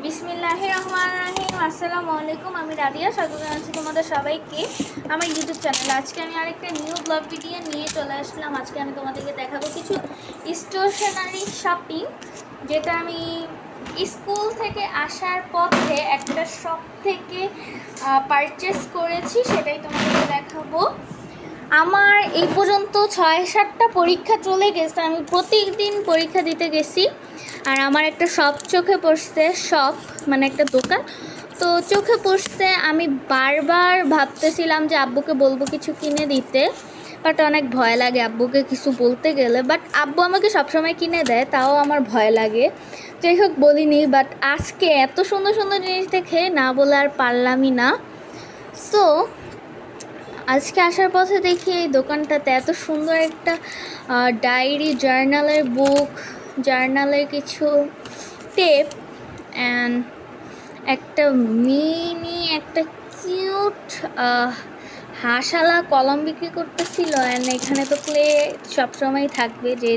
বিসমিল্লাহির রহমানির রহিম। আসসালামু আলাইকুম, আমি রাদিয়া। স্বাগত জানাচ্ছি তোমাদের সবাইকে আমার ইউটিউব চ্যানেলে। আজকে আমি আরেকটা নিউ ব্লগ ভিডিও নিয়ে চলে আসলাম। আজকে আমি তোমাদেরকে দেখাবো কিছু স্টেশনারি শপিং, যেটা আমি স্কুল থেকে আসার পথে একটা শপ থেকে পারচেস করেছি, সেটাই তোমাদেরকে দেখাবো। আমার এই পর্যন্ত 6-7টা পরীক্ষা চলে গেছে, আমি প্রতিদিন পরীক্ষা দিতে গেছি। আর আমার একটা শপ চোখে পড়ছে, শপ মানে একটা দোকান, তো চোখে পড়ছে। আমি বারবার ভাবতেছিলাম যে আব্বুকে বলবো কিছু কিনে দিতে, বাট অনেক ভয় লাগে আব্বুকে কিছু বলতে গেলে। বাট আব্বু আমাকে সবসময় কিনে দেয়, তাও আমার ভয় লাগে। যাই হোক, বলিনি। বাট আজকে এত সুন্দর সুন্দর জিনিস দেখে না বলে আর পারলামই না। সো আজকে আসার পথে দেখি এই দোকানটাতে এত সুন্দর একটা ডায়েরি, জার্নালের বুক, জার্নালের কিছু টেপ অ্যান্ড একটা মিনি একটা কিউট হাঁসালা কলম বিক্রি করতেছিল। অ্যান্ড এখানে তো ক্লে সবসময় থাকবে, যেই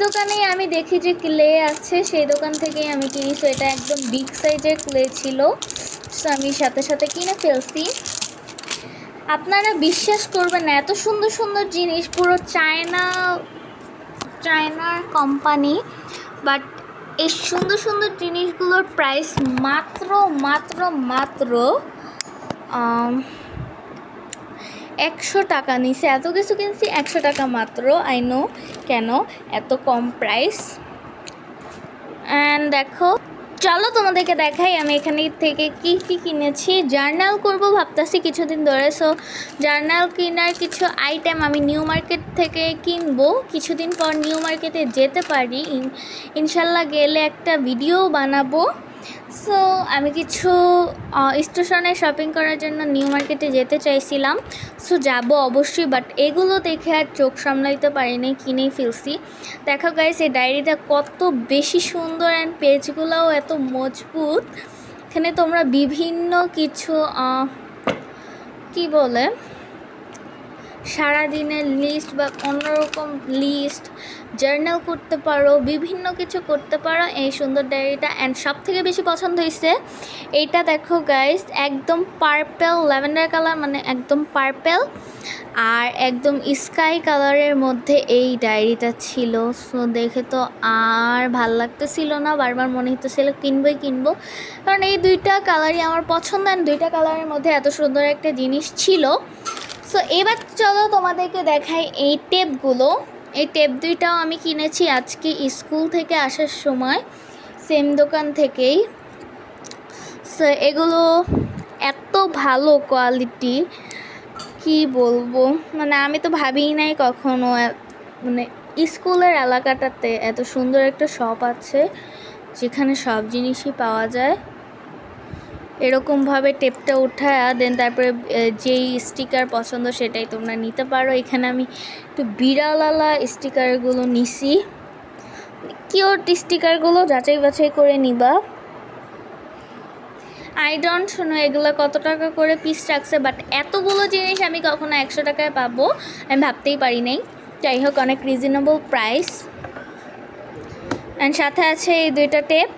দোকানেই আমি দেখি যে ক্লে আছে, সেই দোকান থেকেই আমি কিনি। তো এটা একদম বিগ সাইজের ক্লে ছিল, সো আমি সাথে সাথে কিনে ফেলছি। আপনারা বিশ্বাস করবেন না, এত সুন্দর সুন্দর জিনিস, পুরো চায়নার কোম্পানি। বাট এই সুন্দর সুন্দর জিনিসগুলোর প্রাইস মাত্র 100 টাকা নিছে। এত কিছু কিনছি 100 টাকা মাত্র। আই নো কেন এত কম প্রাইস। অ্যান্ড দেখো, চলো তোমাদেরকে দেখাই আমি এখানে থেকে কি কি কিনেছি। জার্নাল করব ভাবতেছি কিছুদিন ধরে। সো জার্নাল কেনার কিছু আইটেম আমি নিউ মার্কেট থেকে কিনবো। কিছুদিন পর নিউ মার্কেটে যেতে পারি, ইনশাল্লাহ গেলে একটা ভিডিও বানাবো। সো আমি কিছু স্টেশনে শপিং করার জন্য নিউ মার্কেটে যেতে চাইছিলাম। সো যাব অবশ্যই, বাট এগুলো দেখে আর চোখ সামলাইতে পারিনি, কিনেই ফেলছি। দেখো গাইস, এই ডায়েরিটা কত বেশি সুন্দর অ্যান্ড পেজগুলোও এত মজবুত। এখানে তোমরা বিভিন্ন কিছু কি বলে সারাদিনের লিস্ট বা অন্যরকম লিস্ট, জার্নাল করতে পারো, বিভিন্ন কিছু করতে পারো এই সুন্দর ডায়েরিটা। অ্যান্ড সব থেকে বেশি পছন্দ হয়েছে এইটা। দেখো গাইস, একদম পার্পেল ল্যাভেন্ডার কালার, মানে একদম পার্পেল আর একদম স্কাই কালারের মধ্যে এই ডায়েরিটা ছিল। সো দেখে তো আর ভাল লাগতেছিল না, বারবার মনে হতেছিল কিনবো, কারণ এই দুইটা কালারই আমার পছন্দ। অ্যান্ড দুইটা কালারের মধ্যে এত সুন্দর একটা জিনিস ছিল। সো এবার চলো তোমাদেরকে দেখাই এই টেপগুলো। এই টেপ দুইটাও আমি কিনেছি আজকে স্কুল থেকে আসার সময়, সেম দোকান থেকেই। সো এগুলো এত ভালো কোয়ালিটি, কি বলবো, মানে আমি তো ভাবিই নাই কখনো মানে স্কুলের এলাকাটাতে এত সুন্দর একটা শপ আছে যেখানে সব জিনিসই পাওয়া যায়। এরকমভাবে টেপটা উঠায় দেন তারপরে যেই স্টিকার পছন্দ সেটাই তোমরা নিতে পারো। এখানে আমি একটু বিড়ালালা স্টিকারগুলো নিছি, কিউট স্টিকারগুলো যাচাই বাছাই করে নিবা। আই ডোন্ট নো এগুলো কত টাকা করে পিস রাখছে, বাট এতগুলো জিনিস আমি কখনো 100 টাকায় পাবো আমি ভাবতেই পারি নাই। যাই হোক, অনেক রিজনেবল প্রাইস। অ্যান্ড সাথে আছে এই দুইটা টেপ।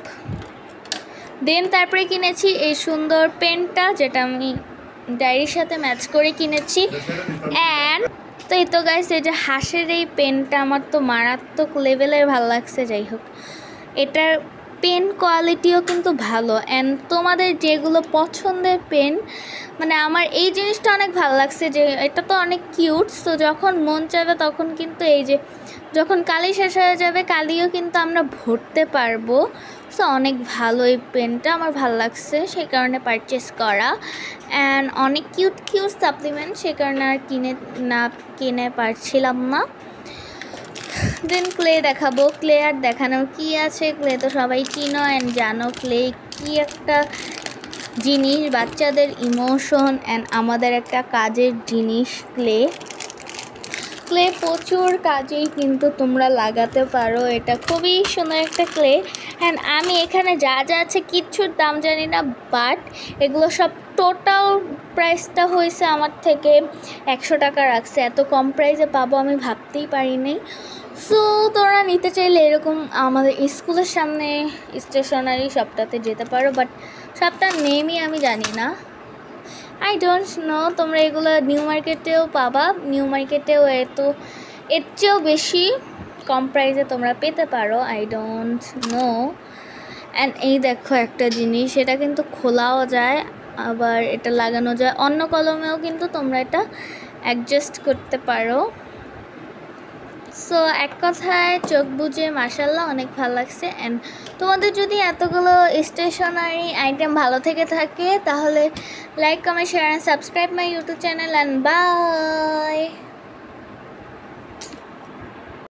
দেন তারপরে কিনেছি এই সুন্দর পেনটা, যেটা আমি ডায়েরির সাথে ম্যাচ করে কিনেছি। অ্যান্ড তো এই তো গাইস, এই যে হাঁসের এই পেনটা আমার তো মারাত্মক লেভেলের ভালো লাগছে। যাই হোক, এটার পেন কোয়ালিটিও কিন্তু ভালো। অ্যান্ড তোমাদের যেগুলো পছন্দের পেন, মানে আমার এই জিনিসটা অনেক ভালো লাগছে যে এটা তো অনেক কিউট। সো যখন মন চাইবে তখন কিন্তু এই যে যখন কালি শেষ হয়ে যাবে, কালিও কিন্তু আমরা ভরতে পারবো। সো অনেক ভালো এই পেনটা, আমার ভালো লাগছে, সেই কারণে পারচেস করা। অ্যান্ড অনেক কিউট সাপ্লিমেন্ট, সেই কারণে আর কিনে পারছিলাম না। দেন ক্লে দেখাবো। ক্লে আর দেখানোর কি আছে, ক্লে তো সবাই চিনো অ্যান্ড জানো। ক্লে কি একটা জিনিস, বাচ্চাদের ইমোশন অ্যান্ড আমাদের একটা কাজের জিনিস। ক্লে প্রচুর কাজেই কিন্তু তোমরা লাগাতে পারো। এটা খুবই সুন্দর একটা ক্লে। অ্যান্ড আমি এখানে যা আছে কিচ্ছুর দাম জানি না, বাট এগুলো সব টোটাল প্রাইসটা হয়েছে আমার থেকে 100 টাকা রাখছে। এত কম প্রাইসে পাবো আমি ভাবতেই পারিনি। সো তোমরা নিতে চাইলে এরকম আমাদের স্কুলের সামনে স্টেশনারি শপটাতে যেতে পারো, বাট শপটার নেমই আমি জানি না, আই ডোন্ট নো। তোমরা এগুলো নিউ মার্কেটেও পাবা, নিউ মার্কেটেও এর চেয়েও বেশি কম প্রাইসে তোমরা পেতে পারো, আই ডোন্ট নো। অ্যান্ড এই দেখো একটা জিনিস, এটা কিন্তু খোলাও যায়, আবার এটা লাগানো যায়, অন্য কলমেও কিন্তু তোমরা এটা অ্যাডজাস্ট করতে পারো। সো এক কথায় চোখ বুজে মাশাআল্লাহ অনেক ভালো লাগছে। অ্যান্ড তোমাদের যদি এতগুলো স্টেশনারি আইটেম ভালো থেকে থাকে তাহলে like, comment, share and subscribe my YouTube channel, and by.